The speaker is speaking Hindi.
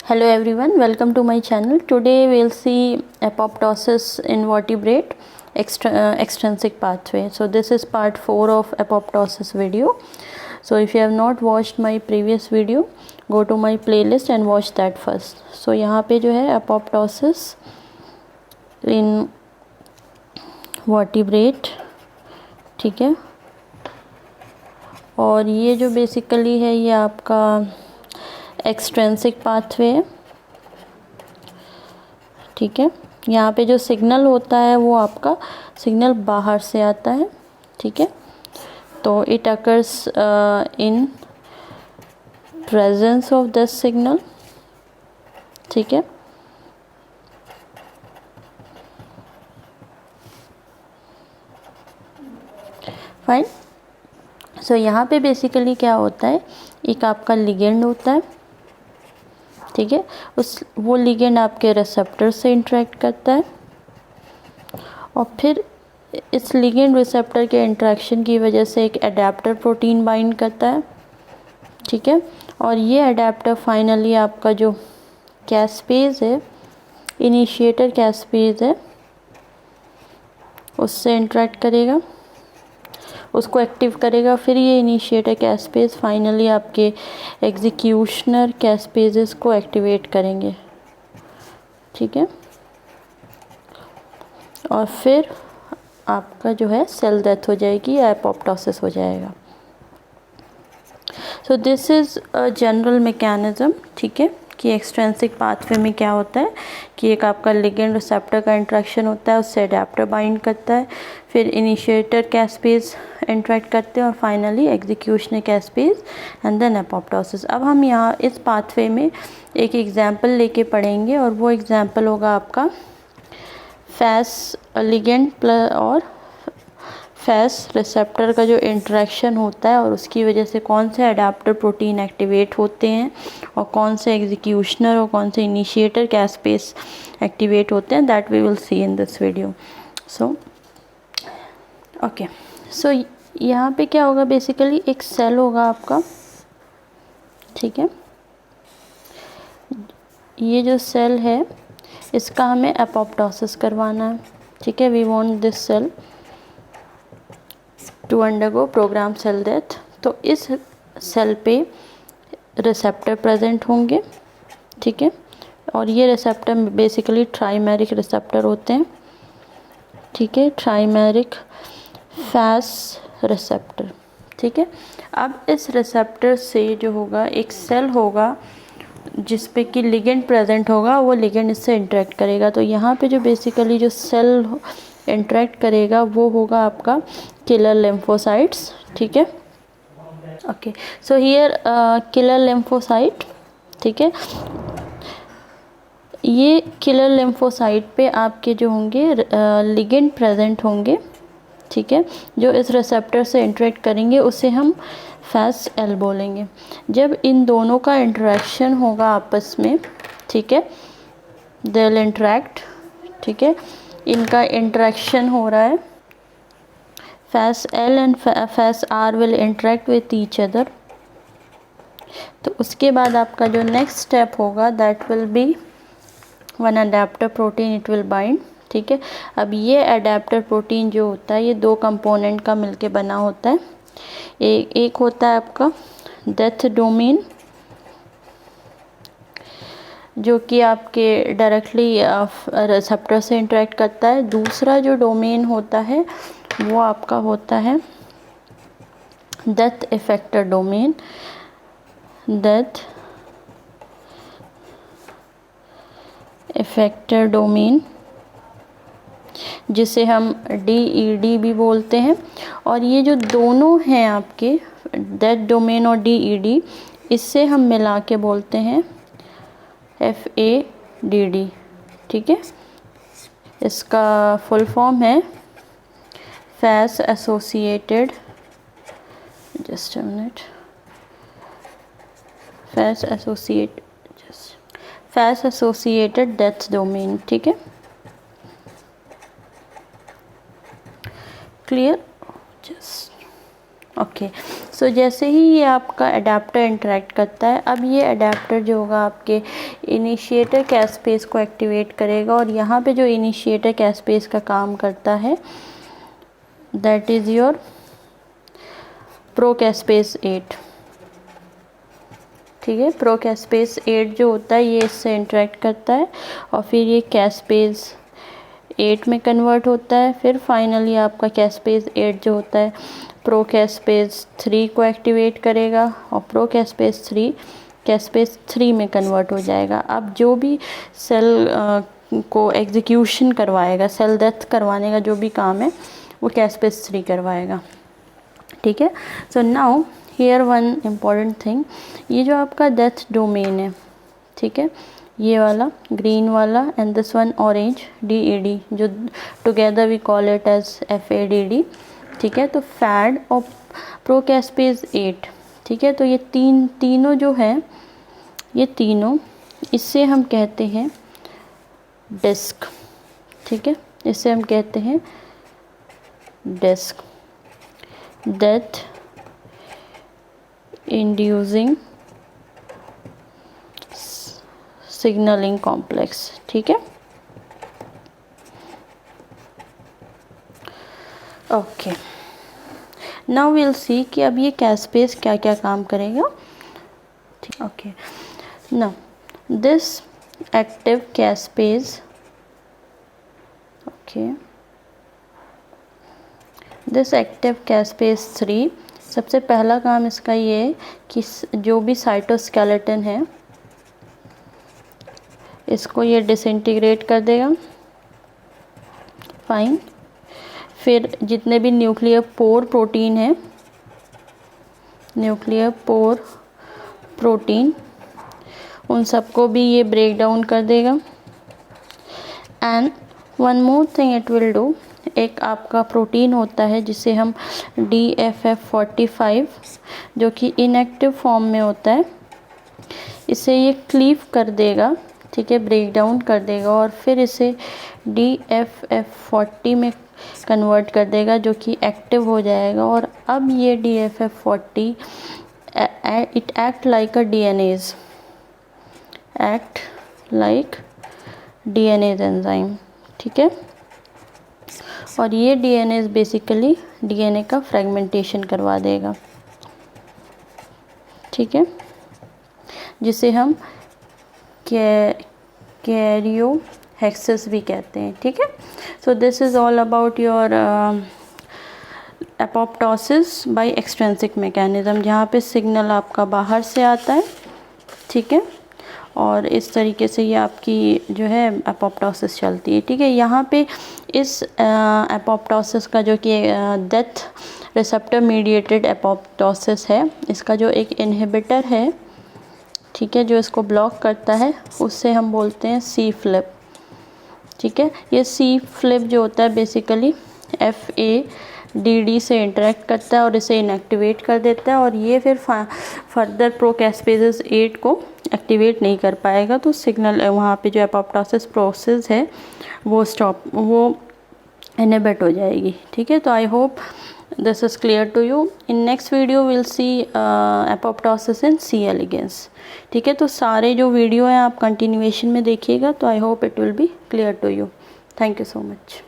Hello everyone, welcome to my channel. Today we'll see apoptosis in vertebrate extrinsic pathway. So this is part 4 of apoptosis video. So if you have not watched my previous video, go to my playlist and watch that first. So यहाँ पे जो है apoptosis in vertebrate, ठीक है, और ये जो बेसिकली है ये आपका एक्सट्रेंसिक पाथवे है, ठीक है। यहाँ पे जो सिग्नल होता है वो आपका सिग्नल बाहर से आता है, ठीक है। तो it occurs in presence of this signal, ठीक है। फाइन। सो यहाँ पे बेसिकली क्या होता है, एक आपका लिगेंड होता है, ठीक है। वो लिगेंड आपके रिसेप्टर से इंटरेक्ट करता है और फिर इस लिगेंड रिसेप्टर के इंटरेक्शन की वजह से एक अडेप्टर प्रोटीन बाइंड करता है, ठीक है। और ये अडेप्टर फाइनली आपका जो कैस्पेज है, इनिशिएटर कैस्पेज है, उससे इंटरेक्ट करेगा, उसको एक्टिव करेगा। फिर ये इनिशिएटर कैस्पेज फाइनली आपके एग्जीक्यूशनर कैस्पेजेस को एक्टिवेट करेंगे, ठीक है। और फिर आपका जो है सेल डेथ हो जाएगी या एपोप्टोसिस हो जाएगा। सो this is a general mechanism, ठीक है, कि एक्सट्रेंसिक पाथवे में क्या होता है कि एक आपका लिगेंड रिसेप्टर का इंट्रैक्शन होता है, उससे अडेप्टर बाइंड करता है, फिर इनिशिएटर कैस्पेज इंटरेक्ट करते हैं और finally executioner caspase and then apoptosis. अब हम यहाँ इस पाथवे में एक एग्जांपल लेके पढ़ेंगे और वो एग्जांपल होगा आपका फैस लिगेंड और फैस रिसेप्टर का जो इंटरेक्शन होता है और उसकी वजह से कौन से अडेप्टर प्रोटीन एक्टिवेट होते हैं और कौन से एग्जीक्यूशनर और कौन से इनिशिएटर कैस्पेज एक्टिवेट होते हैं, that we will see in this video. So okay, so यहाँ पे क्या होगा, बेसिकली एक सेल होगा आपका, ठीक है। ये जो सेल है इसका हमें एपोप्टोसिस करवाना है, ठीक है। We want this cell to undergo programme cell death. तो इस सेल पे रिसेप्टर प्रेजेंट होंगे, ठीक है। और ये रिसेप्टर बेसिकली ट्राइमेरिक रिसेप्टर होते हैं, ठीक है, ट्राइमेरिक फैस रिसेप्टर, ठीक है। अब इस रिसेप्टर से जो होगा एक सेल होगा जिस पे कि लिगेंड प्रेजेंट होगा, वो लिगेंड इससे इंटरेक्ट करेगा। तो यहाँ पे जो बेसिकली जो सेल इंटरेक्ट करेगा वो होगा आपका किलर लिम्फोसाइट्स, ठीक है। Okay, so here killer lymphocyte, ठीक है। ये किलर लिम्फोसाइट पे आपके जो होंगे लिगेंड प्रेजेंट होंगे, ठीक है, जो इस रिसेप्टर से इंटरेक्ट करेंगे, उसे हम फैस एल बोलेंगे। जब इन दोनों का इंटरेक्शन होगा आपस में, ठीक है, दे विल इंटरेक्ट, ठीक है, इनका इंटरेक्शन हो रहा है, FAS L and FAS R will interact with each other. तो उसके बाद आपका जो नेक्स्ट स्टेप होगा that will be one adaptor protein, it will bind, ठीक है। अब ये अडेप्टर प्रोटीन जो होता है ये दो कंपोनेंट का मिलके बना होता है। एक होता है आपका डेथ डोमेन जो कि आपके डायरेक्टली रिसेप्टर से इंटरेक्ट करता है। दूसरा जो डोमेन होता है वो आपका होता है death effector domain, death effector domain, जिसे हम DED भी बोलते हैं। और ये जो दोनों हैं आपके डेथ डोमेन और DED, इससे हम मिला के बोलते हैं FADD, ठीक है। इसका फुल फॉर्म है FAS associated, just a minute, FAS associated death domain, ठीक है। क्लियर? जस्ट ओके, सो जैसे ही ये आपका अडेप्टर इंटरेक्ट करता है, अब ये अडेप्टर जो होगा आपके इनिशिएटर कैस्पेस को एक्टिवेट करेगा, और यहाँ पे जो इनिशिएटर कैस्पेस का काम करता है दैट इज़ योर प्रोकैस्पेस 8। ठीक है, प्रोकैस्पेस 8 जो होता है ये इससे इंटरेक्ट करता है और फिर ये कैस्पेस 8 में कन्वर्ट होता है। फिर फाइनली आपका कैस्पेस 8 जो होता है प्रोकैस्पेस 3 को एक्टिवेट करेगा और प्रोकैस्पेस 3 कैस्पेस 3 में कन्वर्ट हो जाएगा। अब जो भी सेल को एग्जीक्यूशन करवाएगा, सेल डेथ करवाने का जो भी काम है वो कैस्पेस 3 करवाएगा। ठीक है, so now here one important thing, ये जो आपका डेथ डोमेन है, ठीक है, ये वाला ग्रीन वाला and this one orange DED, जो together we call it as FADD। ठीक है, तो फैड और प्रोकैस्पेस 8, ठीक है, तो ये तीनों जो है, ये तीनों, इससे हम कहते हैं डिस्क। ठीक है, इससे हम कहते हैं DISC, death inducing signalling complex. ठीक है, ओके, नाउ विल सी कि अब ये कैस्पेस क्या क्या काम करेगा। ठीक, okay, now this active caspase, okay, this active caspase 3, सबसे पहला काम इसका ये है कि जो भी साइटोस्केलेटन है इसको ये डिसइंटीग्रेट कर देगा। फाइन, फिर जितने भी न्यूक्लियर पोर प्रोटीन है, न्यूक्लियर पोर प्रोटीन, उन सबको भी ये ब्रेक डाउन कर देगा। And one more thing it will do, एक आपका प्रोटीन होता है जिसे हम DFF45, जो कि इनएक्टिव फॉर्म में होता है, इसे ये क्लीव कर देगा। ठीक है, ब्रेक डाउन कर देगा और फिर इसे DFF40 में कन्वर्ट कर देगा, जो कि एक्टिव हो जाएगा। और अब ये DFF40 it act like a DNase, act like DNase enzyme. ठीक है, और ये DNase बेसिकली DNA का फ्रेगमेंटेशन करवा देगा। ठीक है, जिसे हम कैरियो हेक्सेस भी कहते हैं। ठीक है, so this is all about your apoptosis by extrinsic mechanism, जहाँ पे सिग्नल आपका बाहर से आता है। ठीक है, और इस तरीके से ये आपकी जो है एपोप्टोसिस चलती है। ठीक है, यहाँ पे इस एपोप्टोसिस का जो कि डेथ रिसेप्टर मीडिएटेड एपोप्टोसिस है, इसका जो एक इनहिबिटर है, ठीक है, जो इसको ब्लॉक करता है, उससे हम बोलते हैं C-फ्लिप। ठीक है, ये C-फ्लिप जो होता है बेसिकली FADD से इंटरेक्ट करता है और इसे इनएक्टिवेट कर देता है, और ये फिर फर्दर प्रोकैस्पेस 8 को एक्टिवेट नहीं कर पाएगा, तो सिग्नल वहाँ पे जो एपोप्टोसिस प्रोसेस है वो इनहिबिट हो जाएगी। ठीक है, तो I hope this is clear to you. In next video we'll see apoptosis in C. elegans. ठीक है, तो सारे जो वीडियो हैं आप कंटिन्यूएशन में देखिएगा, तो I hope it will be clear to you. Thank you so much.